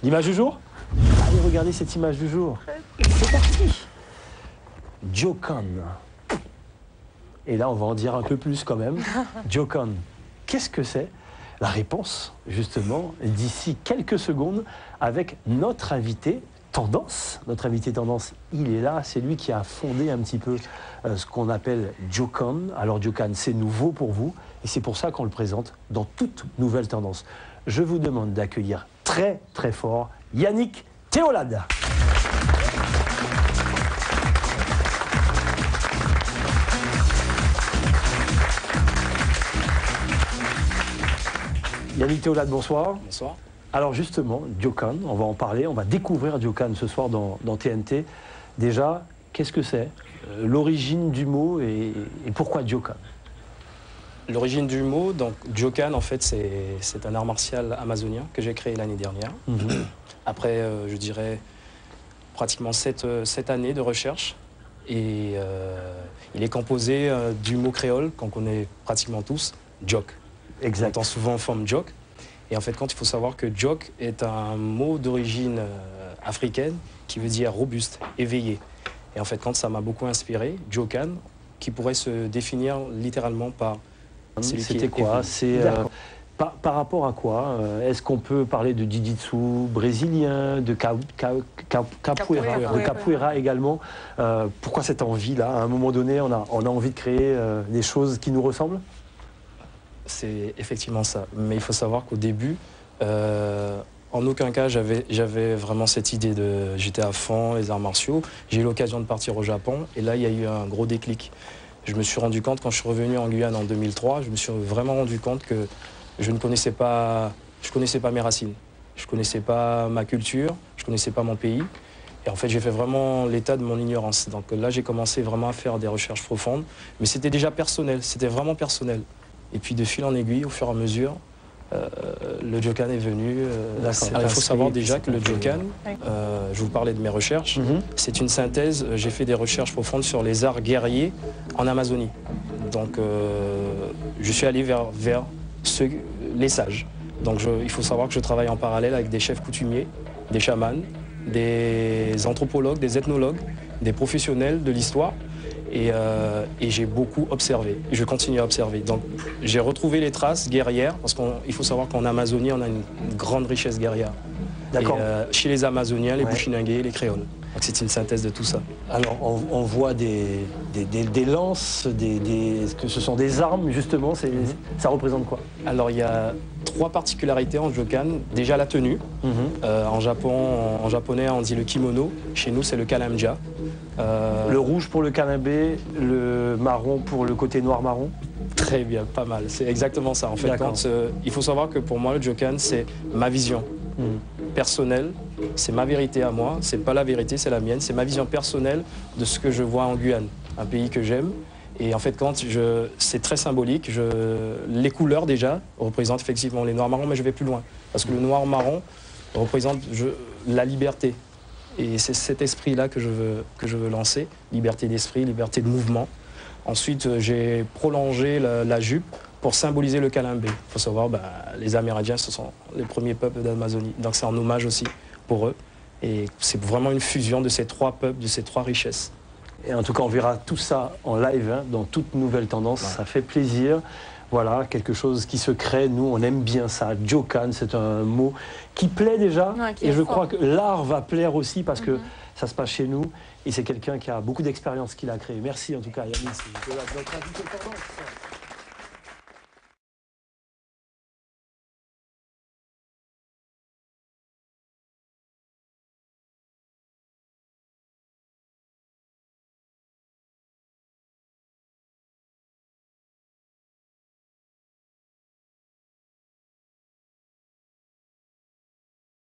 L'image du jour? Allez, regardez cette image du jour. C'est parti. Jokan. Et là, on va en dire un peu plus quand même. Jokan, qu'est-ce que c'est? La réponse, justement, d'ici quelques secondes, avec notre invité Tendance. Notre invité Tendance, il est là. C'est lui qui a fondé un petit peu ce qu'on appelle Jokan. Alors, Jokan, c'est nouveau pour vous. Et c'est pour ça qu'on le présente dans toute nouvelle tendance. Je vous demande d'accueillir très, très fort Yannick Théolade. Yannick Théolade, bonsoir. Bonsoir. Alors justement, Jokan, on va en parler, on va découvrir Jokan ce soir dans TNT. Déjà, qu'est-ce que c'est? L'origine du mot et pourquoi Jokan? L'origine du mot, donc Jokan, en fait, c'est un art martial amazonien que j'ai créé l'année dernière. Après, je dirais, pratiquement 7 années de recherche. Et il est composé du mot créole qu'on connaît pratiquement tous, Jok. Exact. On entend souvent en forme Jok. Et en fait, il faut savoir que Jok est un mot d'origine africaine qui veut dire robuste, éveillé. Et en fait, ça m'a beaucoup inspiré, Jokan, qui pourrait se définir littéralement par... C'était quoi? C'est par rapport à quoi? Est-ce qu'on peut parler de jiu-jitsu brésilien, de capoeira également? Pourquoi cette envie-là? À un moment donné, on a envie de créer des choses qui nous ressemblent? C'est effectivement ça. Mais il faut savoir qu'au début, en aucun cas, j'avais vraiment cette idée de... J'étais à fond les arts martiaux. J'ai eu l'occasion de partir au Japon et là, il y a eu un gros déclic. Je me suis rendu compte, quand je suis revenu en Guyane en 2003, je me suis vraiment rendu compte que je ne connaissais pas, mes racines. Je ne connaissais pas ma culture, je ne connaissais pas mon pays. Et en fait, j'ai fait vraiment l'état de mon ignorance. Donc là, j'ai commencé vraiment à faire des recherches profondes. Mais c'était déjà personnel, c'était vraiment personnel. Et puis de fil en aiguille, au fur et à mesure, le Jokan est venu. Alors, il faut savoir déjà que le Jokan, je vous parlais de mes recherches, c'est une synthèse. J'ai fait des recherches profondes sur les arts guerriers en Amazonie. Donc je suis allé vers les sages. Donc il faut savoir que je travaille en parallèle avec des chefs coutumiers, des chamans, des anthropologues, des ethnologues, des professionnels de l'histoire. Et j'ai beaucoup observé, je continue à observer. Donc j'ai retrouvé les traces guerrières, parce qu'il faut savoir qu'en Amazonie, on a une grande richesse guerrière. D'accord. Chez les Amazoniens, les Bushinangais, les créoles. Donc c'est une synthèse de tout ça. Alors on voit des lances, est-ce que ce sont des armes justement? Ça représente quoi? Alors il y a 3 particularités en Jokan. Déjà la tenue. En japonais on dit le kimono. Chez nous c'est le kalamja. Le rouge pour le kanabé, le marron pour le côté noir-marron? Très bien, pas mal. C'est exactement ça. En fait, il faut savoir que pour moi, le Jokan, c'est ma vision personnelle. C'est ma vérité à moi. C'est pas la vérité, c'est la mienne. C'est ma vision personnelle de ce que je vois en Guyane, un pays que j'aime. Et en fait, c'est très symbolique. Les couleurs, déjà, représentent effectivement les noirs-marrons, mais je vais plus loin. Parce que le noir-marron représente la liberté. Et c'est cet esprit-là que je veux lancer. Liberté d'esprit, liberté de mouvement. Ensuite, j'ai prolongé la jupe pour symboliser le Kalambé. Il faut savoir, les Amérindiens, ce sont les premiers peuples d'Amazonie. Donc c'est en hommage aussi pour eux. Et c'est vraiment une fusion de ces 3 peuples, de ces 3 richesses. Et en tout cas, on verra tout ça en live, dans toute nouvelle tendance. Ouais. Ça fait plaisir. Voilà, quelque chose qui se crée. Nous, on aime bien ça. Jokan, c'est un mot qui plaît déjà. Ouais, et je crois que l'art va plaire aussi parce que ça se passe chez nous. Et c'est quelqu'un qui a beaucoup d'expérience qu'il a créé. Merci en tout cas, Yannick.